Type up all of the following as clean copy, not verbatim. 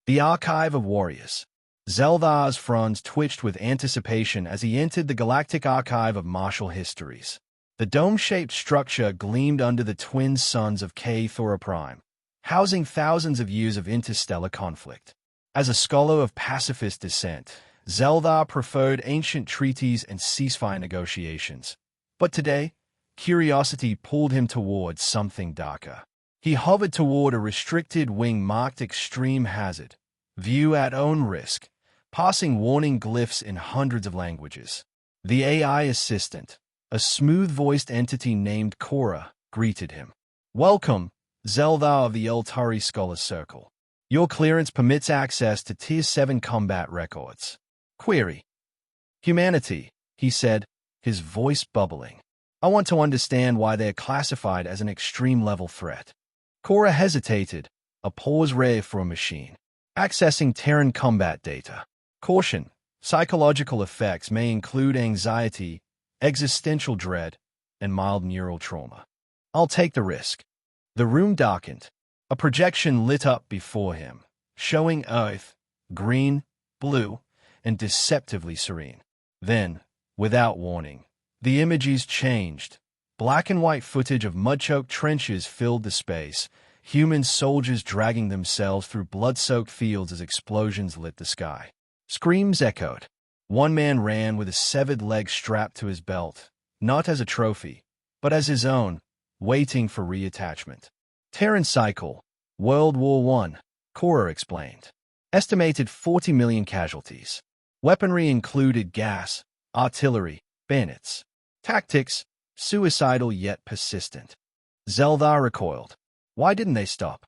The Archive of Warriors. Zeldhar's fronds twitched with anticipation as he entered the galactic archive of martial histories. The dome-shaped structure gleamed under the twin suns of K Thora Prime, housing thousands of years of interstellar conflict. As a scholar of pacifist dissent, Zeldhar preferred ancient treaties and ceasefire negotiations. But today, curiosity pulled him toward something darker. He hovered toward a restricted wing marked Extreme Hazard, view at own risk, passing warning glyphs in hundreds of languages. The AI assistant, a smooth-voiced entity named Cora, greeted him. "Welcome, Zeldhar of the Eltari Scholar Circle. Your clearance permits access to Tier 7 combat records." Query. "Humanity," he said, his voice bubbling. "I want to understand why they are classified as an extreme-level threat." Cora hesitated, a pause rare for a machine. "Accessing Terran combat data. Caution, psychological effects may include anxiety, existential dread, and mild neural trauma." "I'll take the risk." The room darkened. A projection lit up before him, showing Earth, green, blue, and deceptively serene. Then, without warning, the images changed. Black and white footage of mud-choked trenches filled the space, human soldiers dragging themselves through blood-soaked fields as explosions lit the sky. Screams echoed. One man ran with a severed leg strapped to his belt, not as a trophy, but as his own, waiting for reattachment. "Terran cycle, World War I," Cora explained. "Estimated 40 million casualties. Weaponry included gas, artillery, bayonets. Tactics, suicidal yet persistent." Zeldhar recoiled. Why didn't they stop?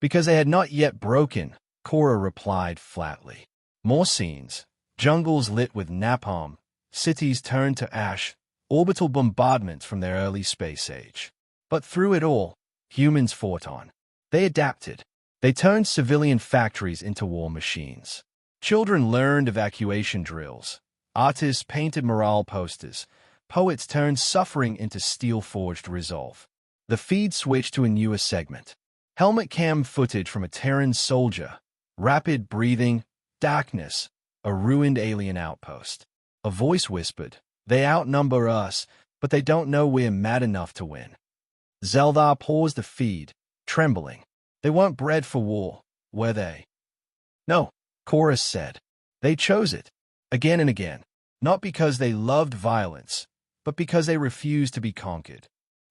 "Because they had not yet broken," Cora replied flatly. More scenes. Jungles lit with napalm, cities turned to ash, orbital bombardments from their early space age. But through it all, humans fought on. They adapted. They turned civilian factories into war machines. Children learned evacuation drills. Artists painted morale posters. Poets turned suffering into steel-forged resolve. The feed switched to a newer segment. Helmet cam footage from a Terran soldier. Rapid breathing, darkness, a ruined alien outpost. A voice whispered, "They outnumber us, but they don't know we're mad enough to win." Zeldhar paused the feed, trembling. "They weren't bred for war, were they?" "No," Chorus said. "They chose it, again and again, not because they loved violence, but because they refused to be conquered."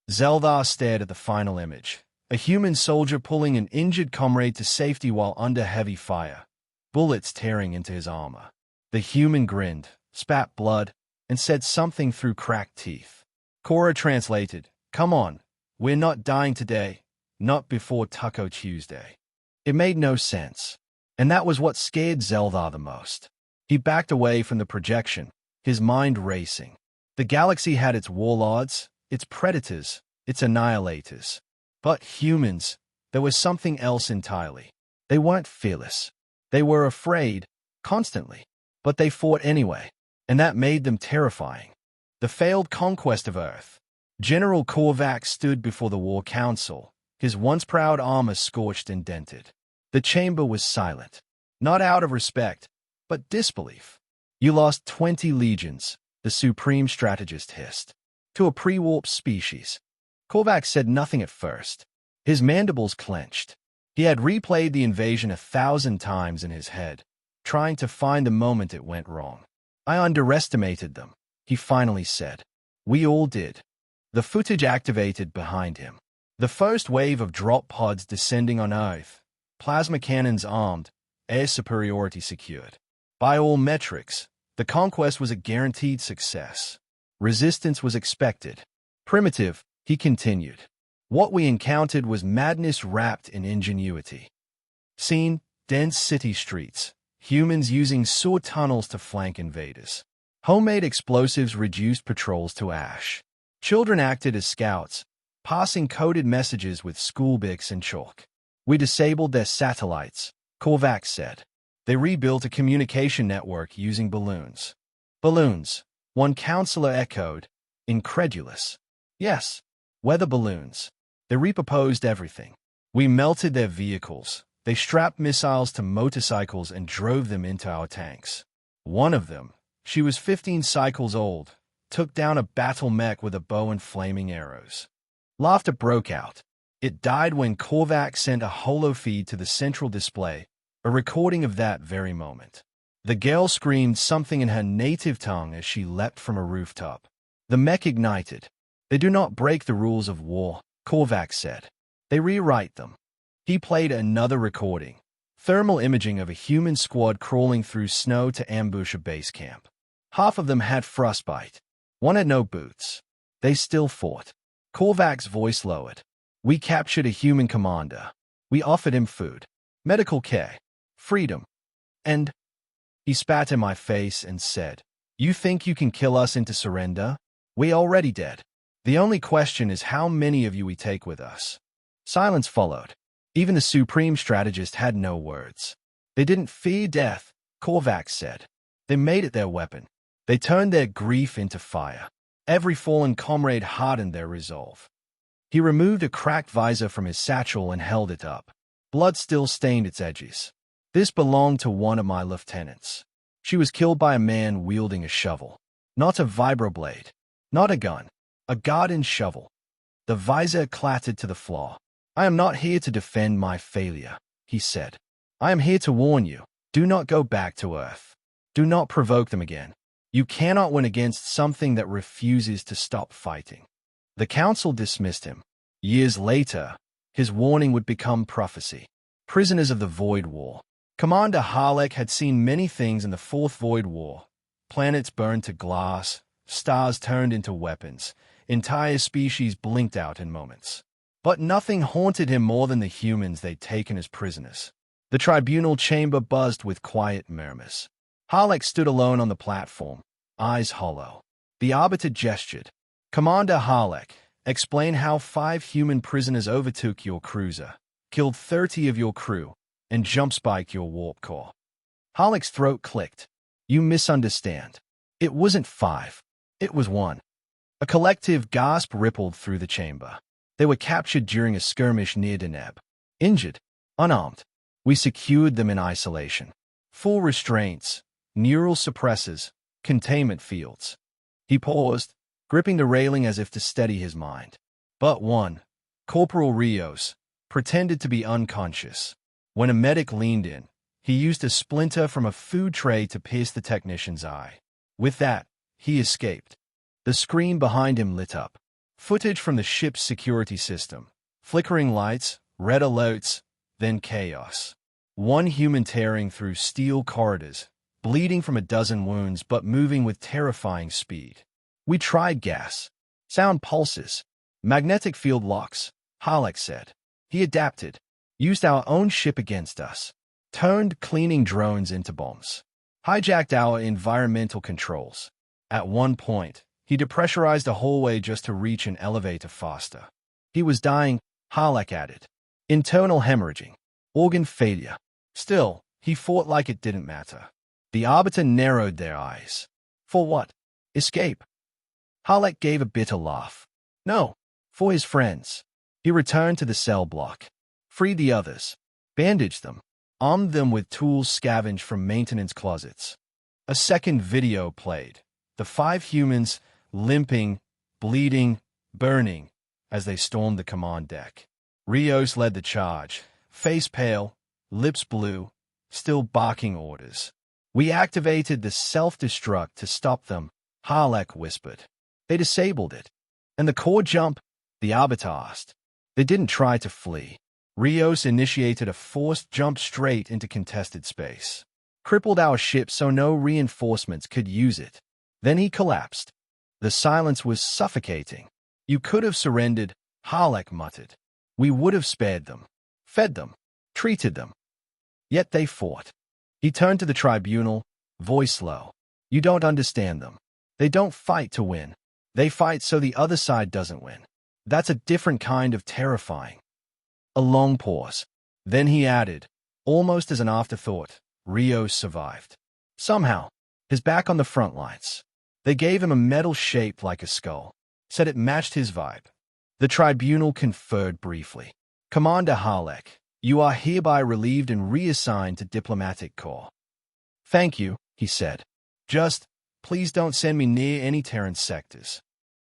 Zeldhar stared at the final image, a human soldier pulling an injured comrade to safety while under heavy fire, bullets tearing into his armor. The human grinned, spat blood, and said something through cracked teeth. Cora translated, "Come on, we're not dying today, not before Taco Tuesday." It made no sense, and that was what scared Zeldhar the most. He backed away from the projection, his mind racing. The galaxy had its warlords, its predators, its annihilators. But humans, there was something else entirely. They weren't fearless. They were afraid, constantly. But they fought anyway, and that made them terrifying. The failed conquest of Earth. General Korvac stood before the War Council, his once proud armor scorched and dented. The chamber was silent, not out of respect, but disbelief. "You lost 20 legions," the supreme strategist hissed. "To a pre-warp species." Korvac said nothing at first. His mandibles clenched. He had replayed the invasion 1,000 times in his head, trying to find the moment it went wrong. "I underestimated them," he finally said. "We all did." The footage activated behind him. The first wave of drop pods descending on Earth, plasma cannons armed, air superiority secured. By all metrics, the conquest was a guaranteed success. Resistance was expected. "Primitive," he continued. "What we encountered was madness wrapped in ingenuity." Scene, dense city streets, humans using sewer tunnels to flank invaders. Homemade explosives reduced patrols to ash. Children acted as scouts, passing coded messages with schoolbooks and chalk. "We disabled their satellites," Korvac said. "They rebuilt a communication network using balloons." "Balloons," one counselor echoed, incredulous. "Yes, weather balloons. They reproposed everything. We melted their vehicles, They strapped missiles to motorcycles and drove them into our tanks. One of them, she was 15 cycles old, took down a battle mech with a bow and flaming arrows. Laughter broke out. It died when Korvac sent a holo feed to the central display, a recording of that very moment. The girl screamed something in her native tongue as she leapt from a rooftop. The mech ignited. They do not break the rules of war, Korvac said. They rewrite them. He played another recording, thermal imaging of a human squad crawling through snow to ambush a base camp. Half of them had frostbite. One had no boots. They still fought. Korvac's voice lowered. We captured a human commander. We offered him food, medical care, freedom. And he spat in my face and said, "You think you can kill us into surrender? We already dead. The only question is how many of you we take with us." Silence followed. Even the supreme strategist had no words. They didn't fear death, Korvac said. They made it their weapon. They turned their grief into fire. Every fallen comrade hardened their resolve. He removed a cracked visor from his satchel and held it up. Blood still stained its edges. This belonged to one of my lieutenants. She was killed by a man wielding a shovel. Not a vibroblade. Not a gun. A garden shovel. The visor clattered to the floor. "I am not here to defend my failure," he said. "I am here to warn you. Do not go back to Earth. Do not provoke them again. You cannot win against something that refuses to stop fighting." The council dismissed him. Years later, his warning would become prophecy. Prisoners of the Void War. Commander Halleck had seen many things in the Fourth Void War. Planets burned to glass, stars turned into weapons, entire species blinked out in moments. But nothing haunted him more than the humans they'd taken as prisoners. The tribunal chamber buzzed with quiet murmurs. Halleck stood alone on the platform, eyes hollow. The arbiter gestured. "Commander Halleck, explain how 5 human prisoners overtook your cruiser, killed 30 of your crew, and jump-spiked your warp core." Halleck's throat clicked. "You misunderstand. It wasn't 5. It was 1. A collective gasp rippled through the chamber. They were captured during a skirmish near Deneb. Injured, unarmed. We secured them in isolation. Full restraints, neural suppressors, containment fields." He paused, gripping the railing as if to steady his mind. But one, Corporal Rios, pretended to be unconscious. When a medic leaned in, he used a splinter from a food tray to pierce the technician's eye. With that, he escaped. The screen behind him lit up. Footage from the ship's security system. Flickering lights, red alerts, then chaos. One human tearing through steel corridors, bleeding from a dozen wounds but moving with terrifying speed. "We tried gas, sound pulses, magnetic field locks," Halleck said. "He adapted, used our own ship against us, turned cleaning drones into bombs, hijacked our environmental controls. At one point, he depressurized a hallway just to reach an elevator faster. He was dying," Halleck added. "Internal hemorrhaging, organ failure. Still, he fought like it didn't matter." The arbiter narrowed their eyes. "For what? Escape?" Halleck gave a bitter laugh. "No, for his friends." He returned to the cell block, freed the others, bandaged them, armed them with tools scavenged from maintenance closets. A second video played. The 5 humans, limping, bleeding, burning, as they stormed the command deck. Rios led the charge, face pale, lips blue, still barking orders. "We activated the self-destruct to stop them," Halleck whispered. "They disabled it." "And the core jump?" the arbiter asked. "They didn't try to flee." Rios initiated a forced jump straight into contested space. "Crippled our ship so no reinforcements could use it." Then he collapsed. The silence was suffocating. "You could have surrendered," Halleck muttered. "We would have spared them, fed them, treated them." Yet they fought. He turned to the tribunal, voice low. "You don't understand them. They don't fight to win. They fight so the other side doesn't win. That's a different kind of terrifying." A long pause. Then he added, almost as an afterthought, "Rios survived. Somehow, his back on the front lines. They gave him a metal shaped like a skull. Said it matched his vibe." The tribunal conferred briefly. "Commander Halleck, You are hereby relieved and reassigned to Diplomatic Corps. Thank you, he said. Just, please don't send me near any Terran sectors.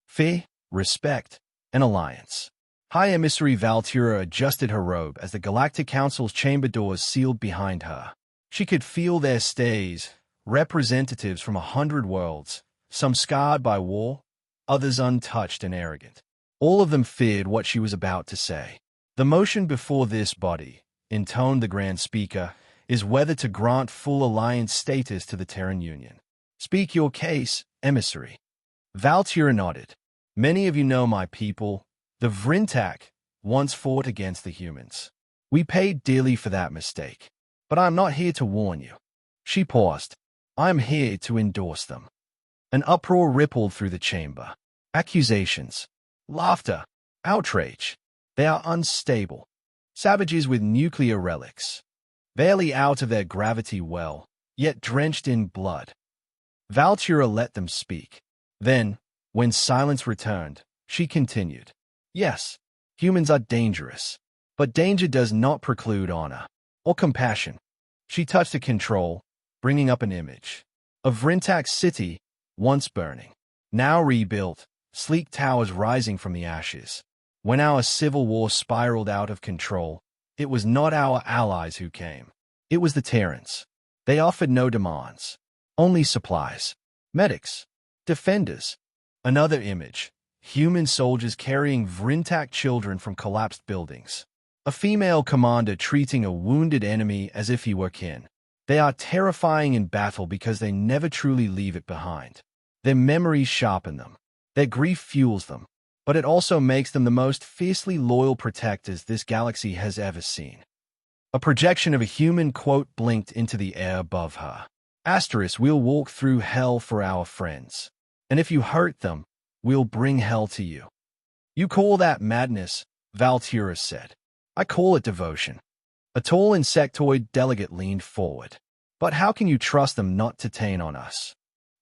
Fear, respect, and alliance. High Emissary Valtura adjusted her robe as the Galactic Council's chamber doors sealed behind her. She could feel their stays, representatives from 100 worlds, some scarred by war, others untouched and arrogant. All of them feared what she was about to say. The motion before this body, intoned the Grand Speaker, is whether to grant full alliance status to the Terran Union. Speak your case, Emissary. Valtura nodded. Many of you know my people. The Vrintak once fought against the humans. We paid dearly for that mistake. But I'm not here to warn you. She paused. I'm here to endorse them. An uproar rippled through the chamber. Accusations, laughter, outrage. They are unstable. Savages with nuclear relics. Barely out of their gravity well, yet drenched in blood. Valtura let them speak. Then, when silence returned, she continued. Yes, humans are dangerous. But danger does not preclude honor or compassion. She touched a control, bringing up an image. Of Vrintak City, once burning. Now rebuilt, sleek towers rising from the ashes. When our civil war spiraled out of control, it was not our allies who came. It was the Terrans. They offered no demands. Only supplies. Medics. Defenders. Another image. Human soldiers carrying Vrintak children from collapsed buildings. A female commander treating a wounded enemy as if he were kin. They are terrifying in battle because they never truly leave it behind. Their memories sharpen them. Their grief fuels them. But it also makes them the most fiercely loyal protectors this galaxy has ever seen. A projection of a human quote blinked into the air above her. Asterisk, we'll walk through hell for our friends. And if you hurt them, we'll bring hell to you. You call that madness, Valtura said. I call it devotion. A tall insectoid delegate leaned forward. But how can you trust them not to turn on us?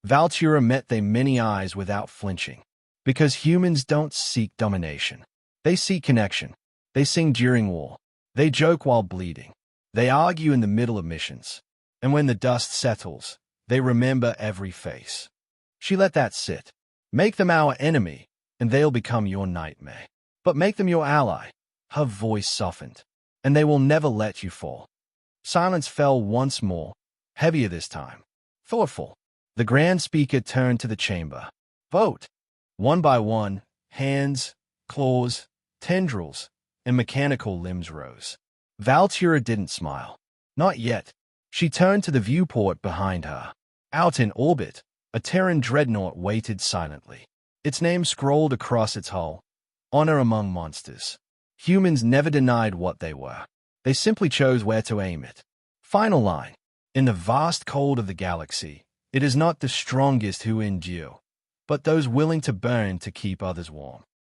Valtura met their many eyes without flinching. Because humans don't seek domination. They seek connection. They sing during war. They joke while bleeding. They argue in the middle of missions. And when the dust settles, they remember every face. She let that sit. Make them our enemy, and they'll become your nightmare. But make them your ally. Her voice softened. And they will never let you fall. Silence fell once more, heavier this time. Thoughtful. The Grand Speaker turned to the chamber. Vote. One by one, hands, claws, tendrils, and mechanical limbs rose. Valtura didn't smile. Not yet. She turned to the viewport behind her. Out in orbit, a Terran dreadnought waited silently. Its name scrolled across its hull. Honor among monsters. Humans never denied what they were. They simply chose where to aim it. Final line. In the vast cold of the galaxy, it is not the strongest who endure, but those willing to burn to keep others warm.